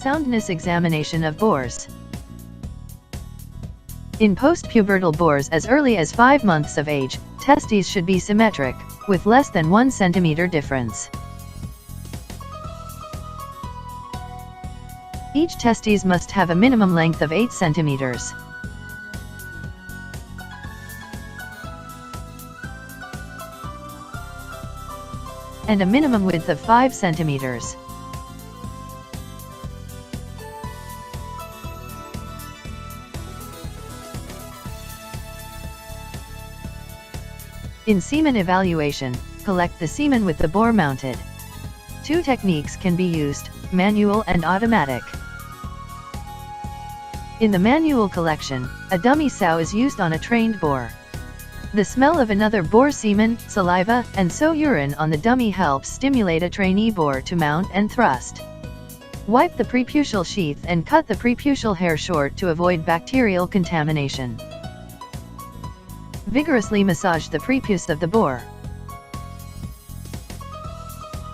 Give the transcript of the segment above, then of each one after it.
Soundness examination of bores. In post-pubertal bores as early as 5 months of age, testes should be symmetric, with less than 1 centimeter difference. Each testes must have a minimum length of 8 centimeters. And a minimum width of 5 centimeters. In semen evaluation, collect the semen with the bore mounted. 2 techniques can be used, manual and automatic. In the manual collection, a dummy sow is used on a trained bore. The smell of another bore's semen, saliva, and urine on the dummy helps stimulate a trainee bore to mount and thrust. Wipe the preputial sheath and cut the preputial hair short to avoid bacterial contamination. Vigorously massage the prepuce of the bore.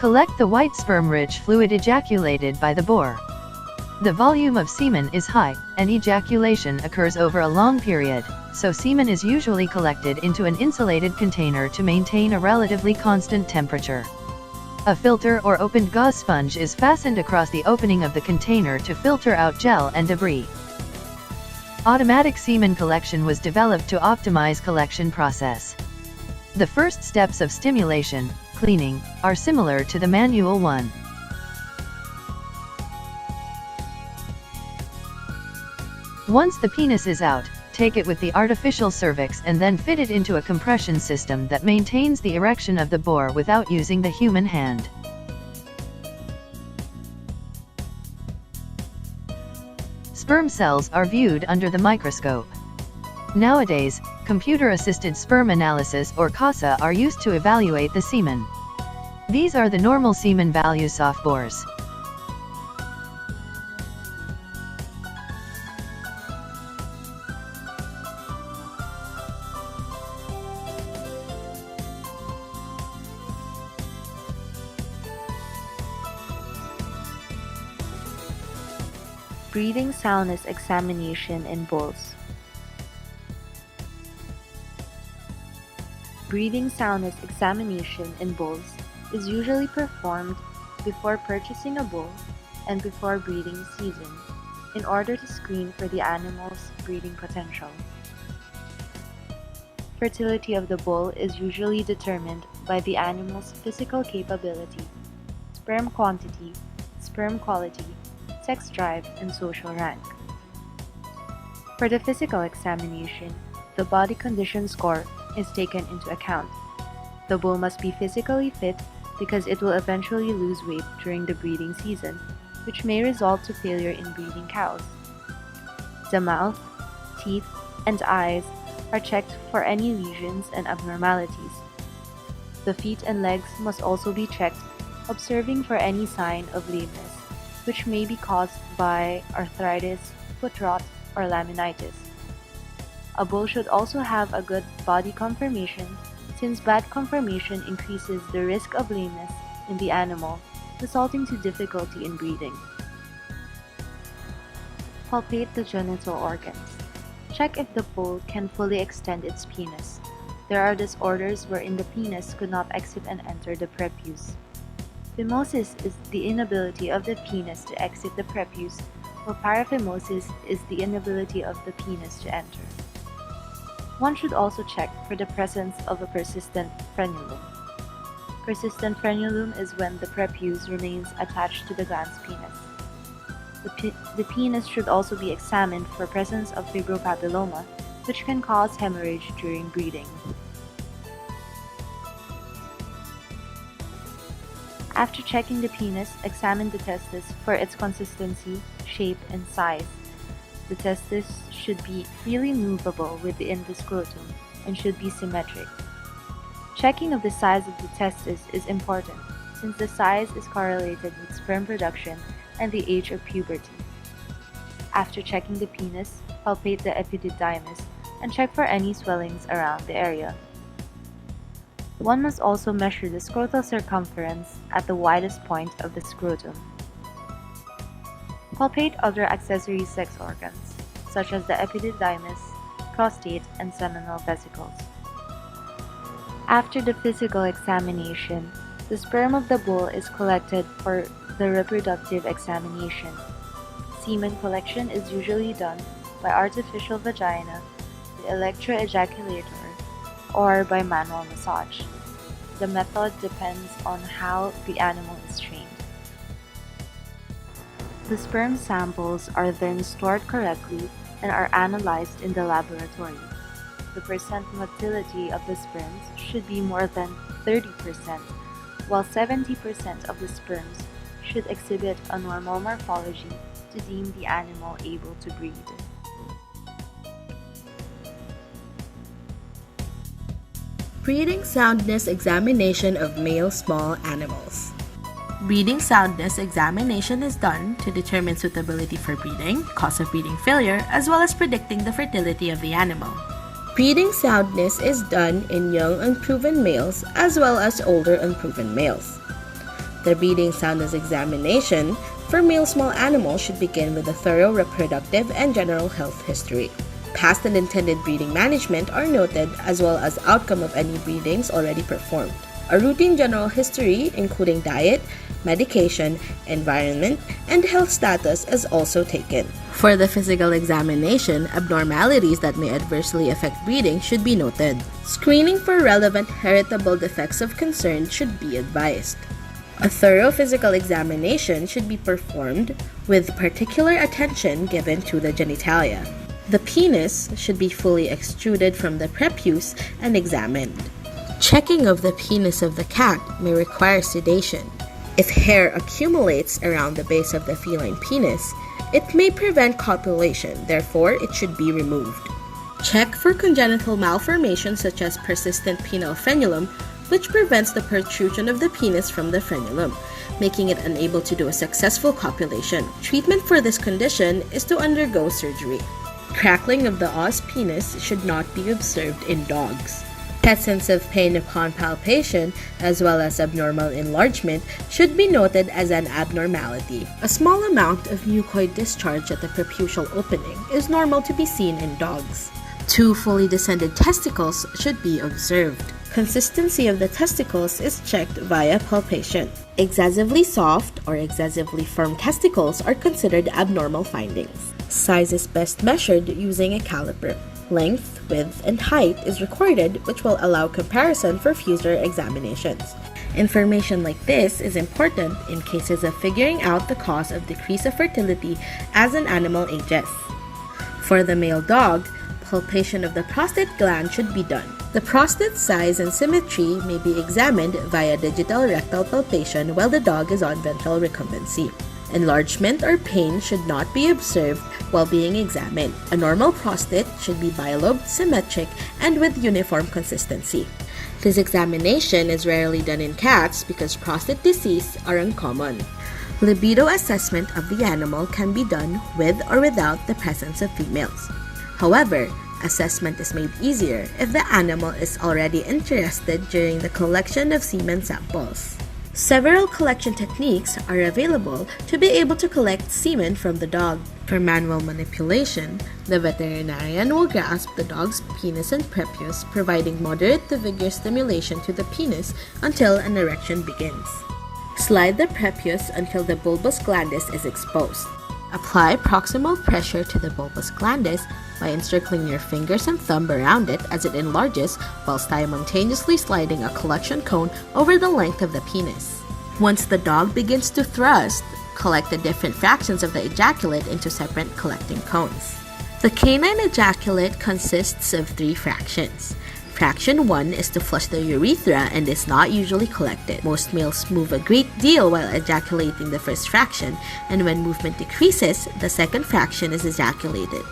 Collect the white sperm-rich fluid ejaculated by the bore. The volume of semen is high, and ejaculation occurs over a long period, so semen is usually collected into an insulated container to maintain a relatively constant temperature. A filter or opened gauze sponge is fastened across the opening of the container to filter out gel and debris. Automatic semen collection was developed to optimize collection process. The first steps of stimulation, cleaning, are similar to the manual one. Once the penis is out, take it with the artificial cervix and then fit it into a compression system that maintains the erection of the bore without using the human hand. Sperm cells are viewed under the microscope. Nowadays, computer-assisted sperm analysis or CASA are used to evaluate the semen. These are the normal semen values of bores. Breathing soundness examination in bulls. Breathing soundness examination in bulls is usually performed before purchasing a bull and before breeding season in order to screen for the animal's breeding potential. Fertility of the bull is usually determined by the animal's physical capability, sperm quantity, sperm quality, sex drive, and social rank. For the physical examination, the body condition score is taken into account. The bull must be physically fit because it will eventually lose weight during the breeding season, which may result to failure in breeding cows. The mouth, teeth, and eyes are checked for any lesions and abnormalities. The feet and legs must also be checked, observing for any sign of lameness, which may be caused by arthritis, foot rot, or laminitis. A bull should also have a good body conformation, since bad conformation increases the risk of lameness in the animal, resulting to difficulty in breeding. Palpate the genital organs. Check if the bull can fully extend its penis. There are disorders wherein the penis could not exit and enter the prepuce. Phimosis is the inability of the penis to exit the prepuce, while paraphimosis is the inability of the penis to enter. One should also check for the presence of a persistent frenulum. Persistent frenulum is when the prepuce remains attached to the glans penis. The penis should also be examined for presence of fibropapilloma, which can cause hemorrhage during breeding. After checking the penis, examine the testis for its consistency, shape, and size. The testis should be freely movable within the scrotum and should be symmetric. Checking of the size of the testis is important, since the size is correlated with sperm production and the age of puberty. After checking the penis, palpate the epididymis and check for any swellings around the area. One must also measure the scrotal circumference at the widest point of the scrotum. Palpate other accessory sex organs, such as the epididymis, prostate, and seminal vesicles. After the physical examination, the sperm of the bull is collected for the reproductive examination. Semen collection is usually done by artificial vagina, the electroejaculator, or by manual massage. The method depends on how the animal is trained. The sperm samples are then stored correctly and are analyzed in the laboratory. The percent motility of the sperms should be more than 30%, while 70% of the sperms should exhibit a normal morphology to deem the animal able to breed. Breeding soundness examination of male small animals. Breeding soundness examination is done to determine suitability for breeding, cause of breeding failure, as well as predicting the fertility of the animal. Breeding soundness is done in young unproven males as well as older unproven males. The breeding soundness examination for male small animals should begin with a thorough reproductive and general health history. Past and intended breeding management are noted as well as outcome of any breedings already performed. A routine general history including diet, medication, environment, and health status is also taken. For the physical examination, abnormalities that may adversely affect breeding should be noted. Screening for relevant heritable defects of concern should be advised. A thorough physical examination should be performed with particular attention given to the genitalia. The penis should be fully extruded from the prepuce and examined. Checking of the penis of the cat may require sedation. If hair accumulates around the base of the feline penis, it may prevent copulation, therefore it should be removed. Check for congenital malformations such as persistent penile frenulum, which prevents the protrusion of the penis from the frenulum, making it unable to do a successful copulation. Treatment for this condition is to undergo surgery. Crackling of the os penis should not be observed in dogs. Presence of pain upon palpation, as well as abnormal enlargement, should be noted as an abnormality. A small amount of mucoid discharge at the preputial opening is normal to be seen in dogs. 2 fully descended testicles should be observed. Consistency of the testicles is checked via palpation. Excessively soft or excessively firm testicles are considered abnormal findings. Size is best measured using a caliper. Length, width, and height is recorded, which will allow comparison for future examinations. Information like this is important in cases of figuring out the cause of decrease of fertility as an animal ages. For the male dog, palpation of the prostate gland should be done. The prostate size and symmetry may be examined via digital rectal palpation while the dog is on ventral recumbency. Enlargement or pain should not be observed while being examined. A normal prostate should be bilobed, symmetric, and with uniform consistency. This examination is rarely done in cats because prostate disease are uncommon. Libido assessment of the animal can be done with or without the presence of females. However, assessment is made easier if the animal is already interested during the collection of semen samples. Several collection techniques are available to be able to collect semen from the dog. For manual manipulation, the veterinarian will grasp the dog's penis and prepuce, providing moderate to vigorous stimulation to the penis until an erection begins. Slide the prepuce until the bulbus glandis is exposed. Apply proximal pressure to the bulbus glandis by encircling your fingers and thumb around it as it enlarges while simultaneously sliding a collection cone over the length of the penis. Once the dog begins to thrust, collect the different fractions of the ejaculate into separate collecting cones. The canine ejaculate consists of 3 fractions. Fraction 1 is to flush the urethra and is not usually collected. Most males move a great deal while ejaculating the first fraction, and when movement decreases, the second fraction is ejaculated.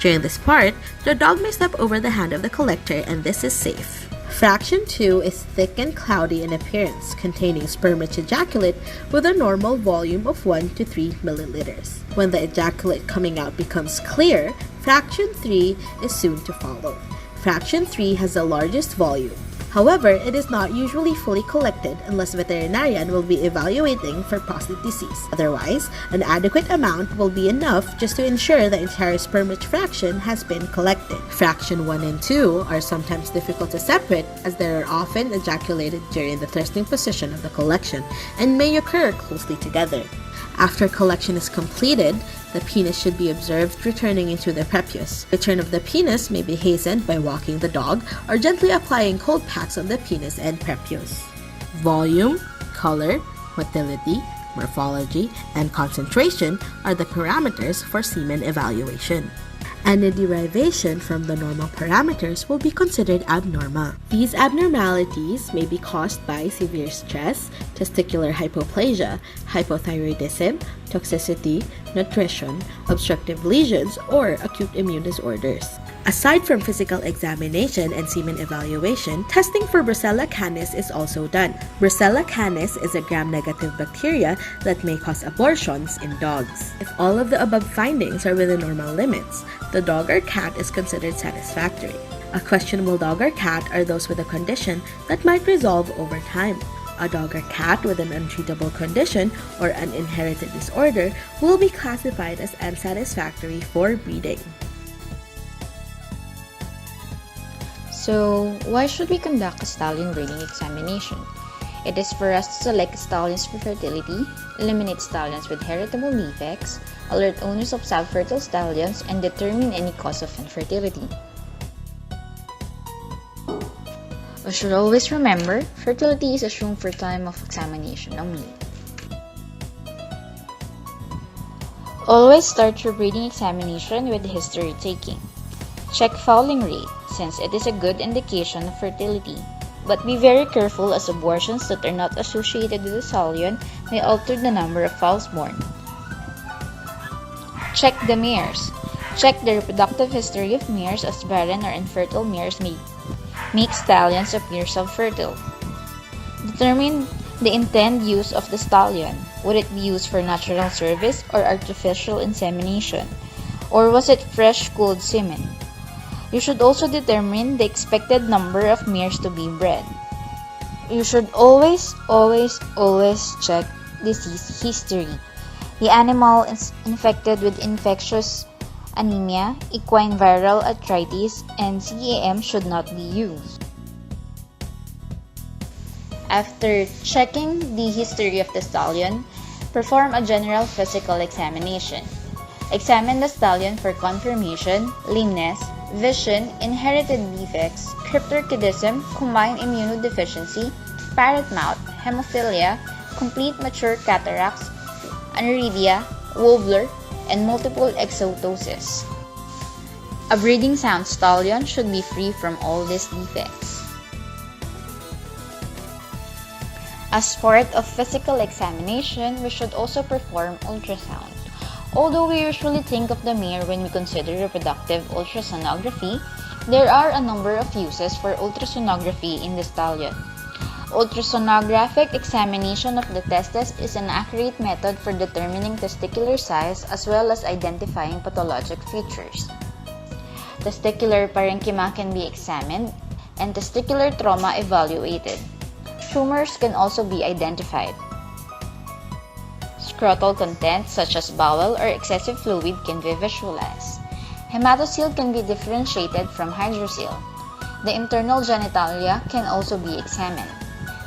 During this part, the dog may step over the hand of the collector, and this is safe. Fraction 2 is thick and cloudy in appearance, containing sperm-rich ejaculate with a normal volume of 1 to 3 milliliters. When the ejaculate coming out becomes clear, fraction 3 is soon to follow. Fraction 3 has the largest volume. However, it is not usually fully collected unless veterinarian will be evaluating for prostate disease. Otherwise, an adequate amount will be enough just to ensure the entire sperm-rich fraction has been collected. Fraction 1 and 2 are sometimes difficult to separate as they are often ejaculated during the thirsting position of the collection and may occur closely together. After collection is completed, the penis should be observed returning into the prepuce. Return of the penis may be hastened by walking the dog or gently applying cold packs on the penis and prepuce. Volume, color, motility, morphology, and concentration are the parameters for semen evaluation. Any derivation from the normal parameters will be considered abnormal. These abnormalities may be caused by severe stress, testicular hypoplasia, hypothyroidism, toxicity, nutrition, obstructive lesions, or acute immune disorders. Aside from physical examination and semen evaluation, testing for Brucella canis is also done. Brucella canis is a gram-negative bacteria that may cause abortions in dogs. If all of the above findings are within normal limits, the dog or cat is considered satisfactory. A questionable dog or cat are those with a condition that might resolve over time. A dog or cat with an untreatable condition or an inherited disorder will be classified as unsatisfactory for breeding. So, why should we conduct a stallion breeding examination? It is for us to select stallions for fertility, eliminate stallions with heritable defects, alert owners of subfertile stallions, and determine any cause of infertility. We should always remember, fertility is assumed for time of examination only. Always start your breeding examination with history taking. Check fouling rate, since it is a good indication of fertility. But be very careful as abortions that are not associated with the stallion may alter the number of fowls born. Check the mares. Check the reproductive history of mares, as barren or infertile mares may make stallions appear subfertile. Determine the intended use of the stallion. Would it be used for natural service or artificial insemination? Or was it fresh cooled semen? You should also determine the expected number of mares to be bred. You should always check disease history. The animal is infected with infectious anemia, equine viral arthritis, and CAM should not be used. After checking the history of the stallion, perform a general physical examination. Examine the stallion for conformation, lameness, vision, inherited defects, cryptorchidism, combined immunodeficiency, parrot mouth, hemophilia, complete mature cataracts, aniridia, wobbler, and multiple exotosis. A breeding sound stallion should be free from all these defects. As part of physical examination, we should also perform ultrasound. Although we usually think of the mare when we consider reproductive ultrasonography, there are a number of uses for ultrasonography in the stallion. Ultrasonographic examination of the testes is an accurate method for determining testicular size as well as identifying pathologic features. Testicular parenchyma can be examined and testicular trauma evaluated. Tumors can also be identified. Scrotal content such as bowel or excessive fluid can be visualized. Hematocele can be differentiated from hydrocele. The internal genitalia can also be examined.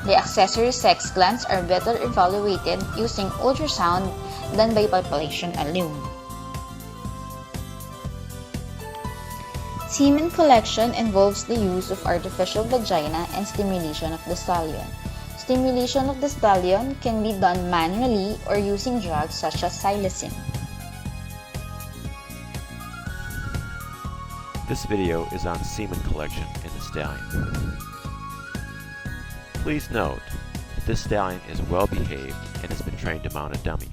The accessory sex glands are better evaluated using ultrasound than by palpation alone. Semen collection involves the use of artificial vagina and stimulation of the stallion. Stimulation of the stallion can be done manually or using drugs such as psilocin. This video is on semen collection in the stallion. Please note that this stallion is well behaved and has been trained to mount a dummy.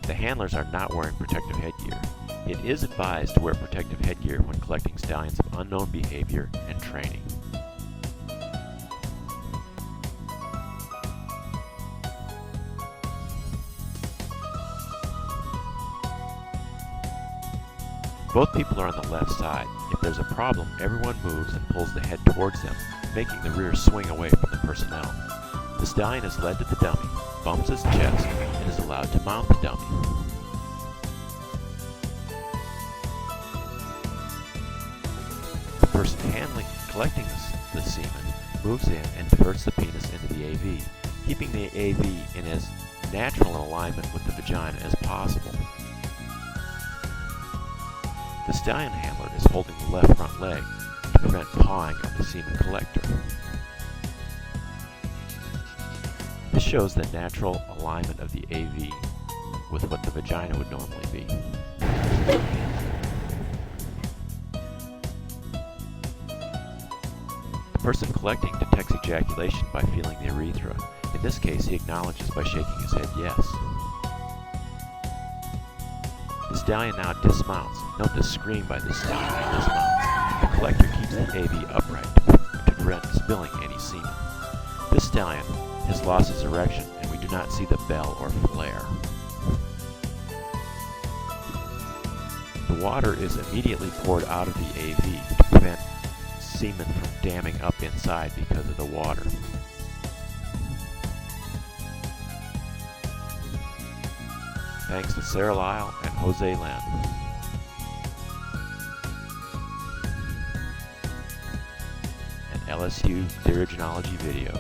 The handlers are not wearing protective headgear. It is advised to wear protective headgear when collecting stallions of unknown behavior and training. Both people are on the left side. If there's a problem, everyone moves and pulls the head towards them. making the rear swing away from the personnel. The stallion is led to the dummy, bumps his chest, and is allowed to mount the dummy. The person collecting the semen moves in and diverts the penis into the AV, keeping the AV in as natural an alignment with the vagina as possible. The stallion handler is holding the left front leg to prevent pawing of the semen collector. This shows the natural alignment of the AV with what the vagina would normally be. The person collecting detects ejaculation by feeling the urethra. In this case, he acknowledges by shaking his head yes. The stallion now dismounts. Note the scream by the stallion as he dismounts. The collector keeps the AV upright to prevent spilling any semen. This stallion has lost his erection, and we do not see the bell or flare. The water is immediately poured out of the AV to prevent semen from damming up inside because of the water. Thanks to Sarah Lyle and Jose Len. An LSU Therogenology video.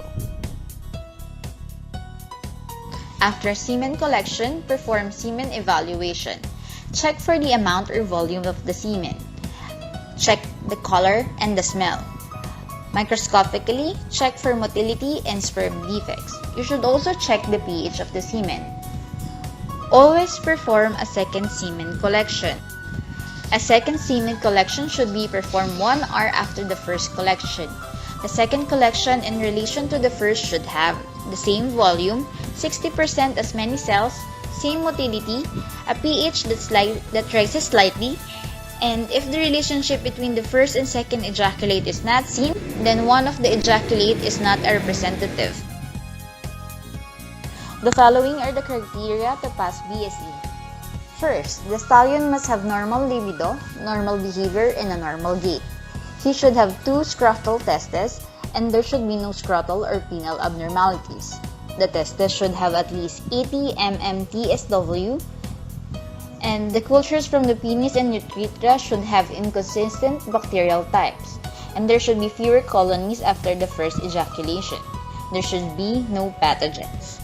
After semen collection, perform semen evaluation. Check for the amount or volume of the semen. Check the color and the smell. Microscopically, check for motility and sperm defects. You should also check the pH of the semen. Always perform a second semen collection. A second semen collection should be performed 1 hour after the first collection. The second collection in relation to the first should have the same volume, 60% as many cells, same motility, a pH that rises slightly, and if the relationship between the first and second ejaculate is not seen, then one of the ejaculate is not a representative. The following are the criteria to pass BSE. First, the stallion must have normal libido, normal behavior, and a normal gait. He should have 2 scrotal testes, and there should be no scrotal or penile abnormalities. The testes should have at least 80 mm TSW, and the cultures from the penis and urethra should have inconsistent bacterial types, and there should be fewer colonies after the first ejaculation. There should be no pathogens.